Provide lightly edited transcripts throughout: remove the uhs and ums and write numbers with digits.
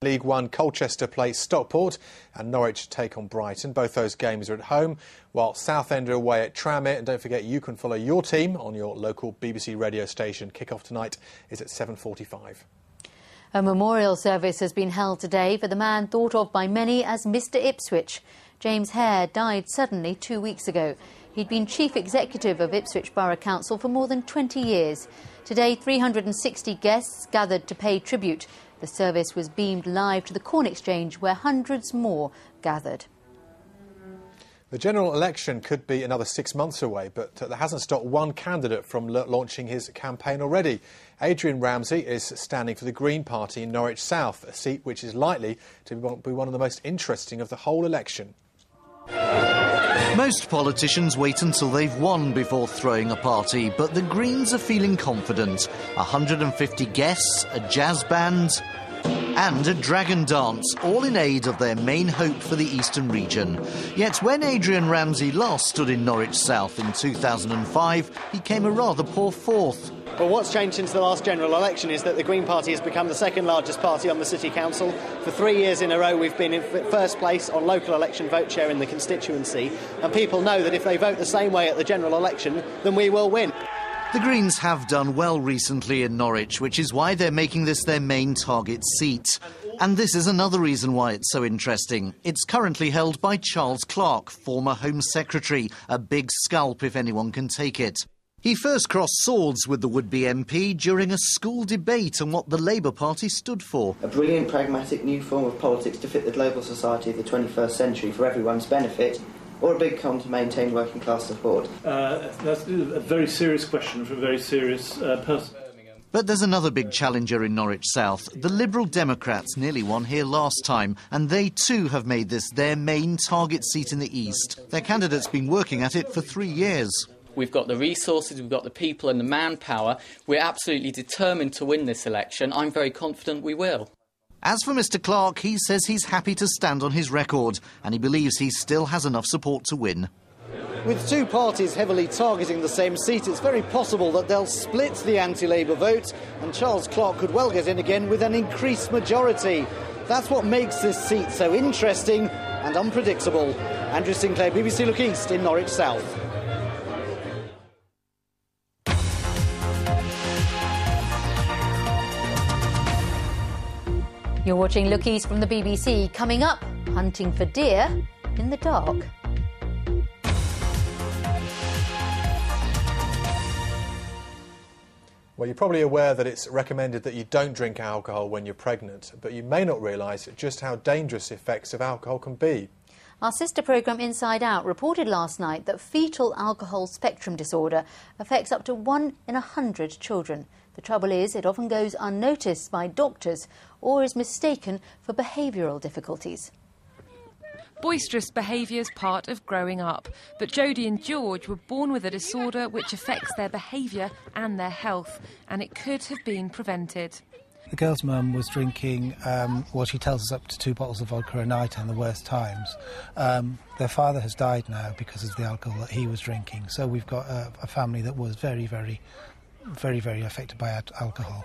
League One, Colchester play Stockport and Norwich take on Brighton. Both those games are at home, while Southend are away at Tranmere. And don't forget, you can follow your team on your local BBC radio station. Kick-off tonight is at 7:45. A memorial service has been held today for the man thought of by many as Mr Ipswich. James Hare died suddenly 2 weeks ago. He'd been Chief Executive of Ipswich Borough Council for more than 20 years. Today, 360 guests gathered to pay tribute. The service was beamed live to the Corn Exchange, where hundreds more gathered. The general election could be another 6 months away, but that hasn't stopped one candidate from launching his campaign already. Adrian Ramsay is standing for the Green Party in Norwich South, a seat which is likely to be one of the most interesting of the whole election. Most politicians wait until they've won before throwing a party, but the Greens are feeling confident. 150 guests, a jazz band and a dragon dance, all in aid of their main hope for the eastern region. Yet when Adrian Ramsay last stood in Norwich South in 2005, he came a rather poor fourth. Well, what's changed since the last general election is that the Green Party has become the second largest party on the City Council. For 3 years in a row, we've been in first place on local election vote share in the constituency, and people know that if they vote the same way at the general election, then we will win. The Greens have done well recently in Norwich, which is why they're making this their main target seat. And this is another reason why it's so interesting. It's currently held by Charles Clarke, former Home Secretary, a big scalp if anyone can take it. He first crossed swords with the would-be MP during a school debate on what the Labour Party stood for. A brilliant, pragmatic new form of politics to fit the global society of the 21st century for everyone's benefit, or a big con to maintain working class support? That's a very serious question for a very serious person. But there's another big challenger in Norwich South. The Liberal Democrats nearly won here last time, and they too have made this their main target seat in the East. Their candidate's been working at it for 3 years. We've got the resources, we've got the people and the manpower. We're absolutely determined to win this election. I'm very confident we will. As for Mr Clarke, he says he's happy to stand on his record, and he believes he still has enough support to win. With two parties heavily targeting the same seat, it's very possible that they'll split the anti-Labour vote, and Charles Clarke could well get in again with an increased majority. That's what makes this seat so interesting and unpredictable. Andrew Sinclair, BBC Look East in Norwich South. You're watching Look East from the BBC. Coming up, hunting for deer in the dark. Well, you're probably aware that it's recommended that you don't drink alcohol when you're pregnant, but you may not realise just how dangerous the effects of alcohol can be. Our sister programme Inside Out reported last night that fetal alcohol spectrum disorder affects up to 1 in 100 children. The trouble is, it often goes unnoticed by doctors or is mistaken for behavioural difficulties. Boisterous behaviour is part of growing up, but Jodie and George were born with a disorder which affects their behaviour and their health, and it could have been prevented. The girl's mum was drinking, she tells us, up to 2 bottles of vodka a night on the worst times. Their father has died now because of the alcohol that he was drinking, so we've got a family that was very, very affected by alcohol.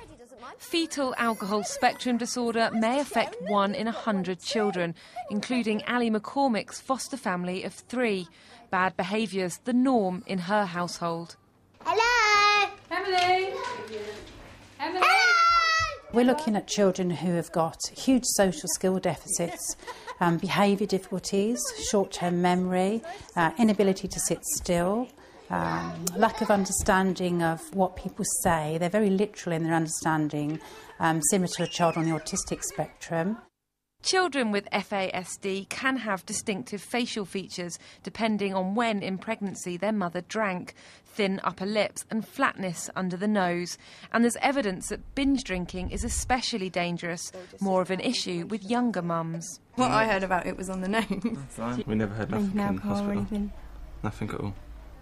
Fetal alcohol spectrum disorder may affect 1 in 100 children, including Ali McCormick's foster family of 3. Bad behaviour's the norm in her household. Hello! Emily! Emily! We're looking at children who have got huge social skill deficits, behaviour difficulties, short-term memory, inability to sit still, lack of understanding of what people say. They're very literal in their understanding, similar to a child on the autistic spectrum. Children with FASD can have distinctive facial features depending on when in pregnancy their mother drank, thin upper lips and flatness under the nose. And there's evidence that binge drinking is especially dangerous, more of an issue with younger mums. What I heard about it was on the news. That's right. We never heard nothing in hospital. Nothing at all.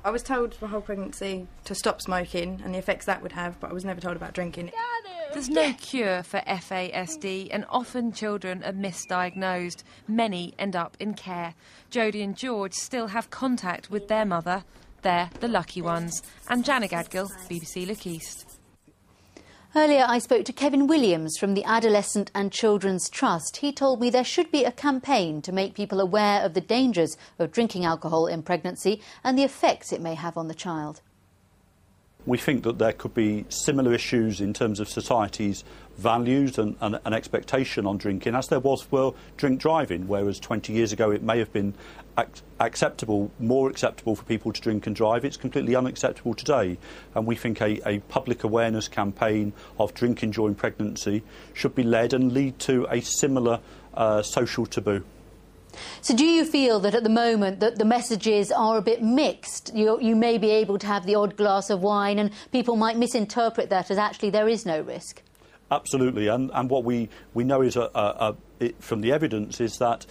I was told for whole pregnancy to stop smoking and the effects that would have, but I was never told about drinking. There's no cure for FASD and often children are misdiagnosed. Many end up in care. Jodie and George still have contact with their mother. They're the lucky ones. And Jana Gadgill, BBC Look East. Earlier, I spoke to Kevin Williams from the Adolescent and Children's Trust. He told me there should be a campaign to make people aware of the dangers of drinking alcohol in pregnancy and the effects it may have on the child. We think that there could be similar issues in terms of society's values and expectation on drinking as there was for drink driving, whereas 20 years ago it may have been more acceptable for people to drink and drive. It's completely unacceptable today, and we think a public awareness campaign of drinking during pregnancy should be led and lead to a similar social taboo. So do you feel that at the moment that the messages are a bit mixed? You may be able to have the odd glass of wine and people might misinterpret that as actually there is no risk? Absolutely, and what we know is from the evidence is that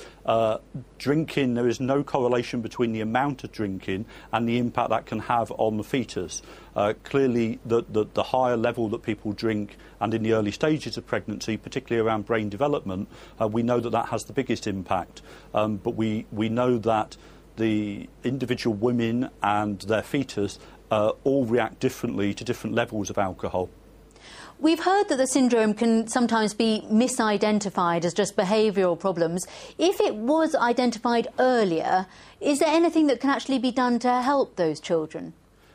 drinking, there is no correlation between the amount of drinking and the impact that can have on the fetus. Clearly, the higher level that people drink and in the early stages of pregnancy, particularly around brain development, we know that has the biggest impact. But we know that the individual women and their fetus all react differently to different levels of alcohol. We've heard that the syndrome can sometimes be misidentified as just behavioural problems. If it was identified earlier, is there anything that can actually be done to help those children?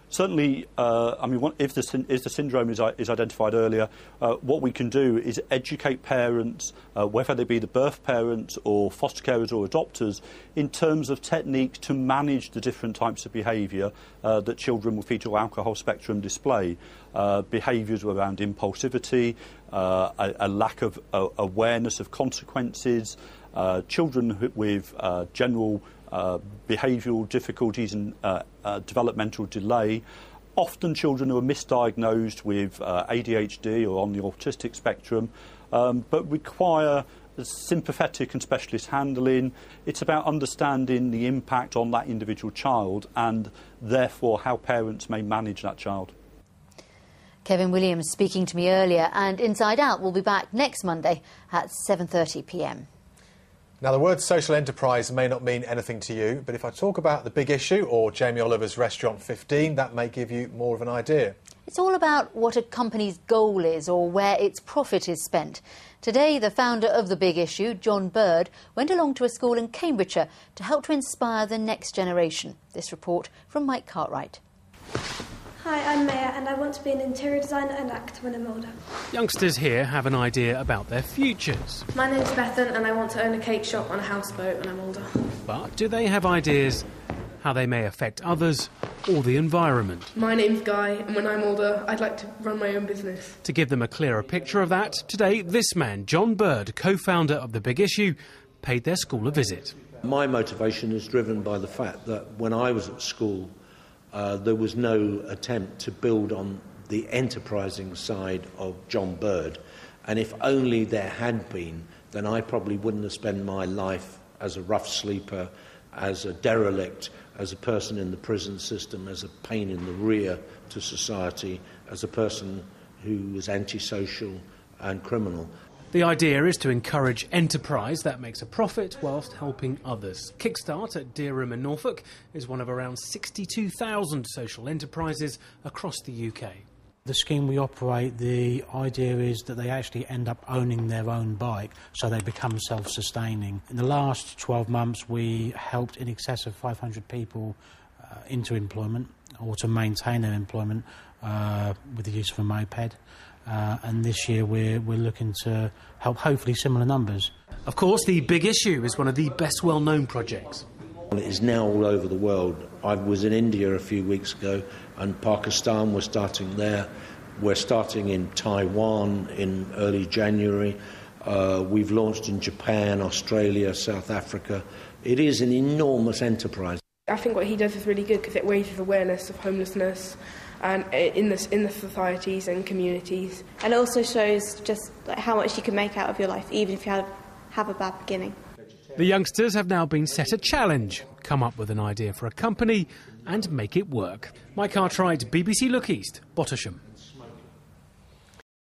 Certainly, if the syndrome is identified earlier, what we can do is educate parents, whether they be the birth parents or foster carers or adopters, in terms of techniques to manage the different types of behaviour that children with fetal alcohol spectrum display. Behaviours around impulsivity, a lack of awareness of consequences, children with general behavioural difficulties and developmental delay, often children who are misdiagnosed with ADHD or on the autistic spectrum, but require sympathetic and specialist handling. It's about understanding the impact on that individual child and therefore how parents may manage that child. Kevin Williams speaking to me earlier, and Inside Out will be back next Monday at 7:30 p.m. Now, the word social enterprise may not mean anything to you, but if I talk about The Big Issue or Jamie Oliver's Restaurant 15, that may give you more of an idea. It's all about what a company's goal is or where its profit is spent. Today, the founder of The Big Issue, John Bird, went along to a school in Cambridgeshire to help to inspire the next generation. This report from Mike Cartwright. Hi, I'm Maya and I want to be an interior designer and actor when I'm older. Youngsters here have an idea about their futures. My name's Bethan and I want to own a cake shop on a houseboat when I'm older. But do they have ideas how they may affect others or the environment? My name's Guy and when I'm older I'd like to run my own business. To give them a clearer picture of that, today this man, John Bird, co-founder of The Big Issue, paid their school a visit. My motivation is driven by the fact that when I was at school there was no attempt to build on the enterprising side of John Bird, and if only there had been, then I probably wouldn't have spent my life as a rough sleeper, as a derelict, as a person in the prison system, as a pain in the rear to society, as a person who was antisocial and criminal. The idea is to encourage enterprise that makes a profit whilst helping others. Kickstart at Dereham in Norfolk is one of around 62,000 social enterprises across the UK. The scheme we operate, the idea is that they actually end up owning their own bike, so they become self-sustaining. In the last 12 months, we helped in excess of 500 people into employment or to maintain their employment with the use of a moped. And this year we're looking to help hopefully similar numbers. Of course, The Big Issue is one of the best well-known projects. It is now all over the world. I was in India a few weeks ago and Pakistan, we're starting there. We're starting in Taiwan in early January. We've launched in Japan, Australia, South Africa. It is an enormous enterprise. I think what he does is really good because it raises awareness of homelessness and in the societies and communities. And it also shows just how much you can make out of your life, even if you have a bad beginning. The youngsters have now been set a challenge: come up with an idea for a company and make it work. Mike Cartwright, BBC Look East, Bottisham.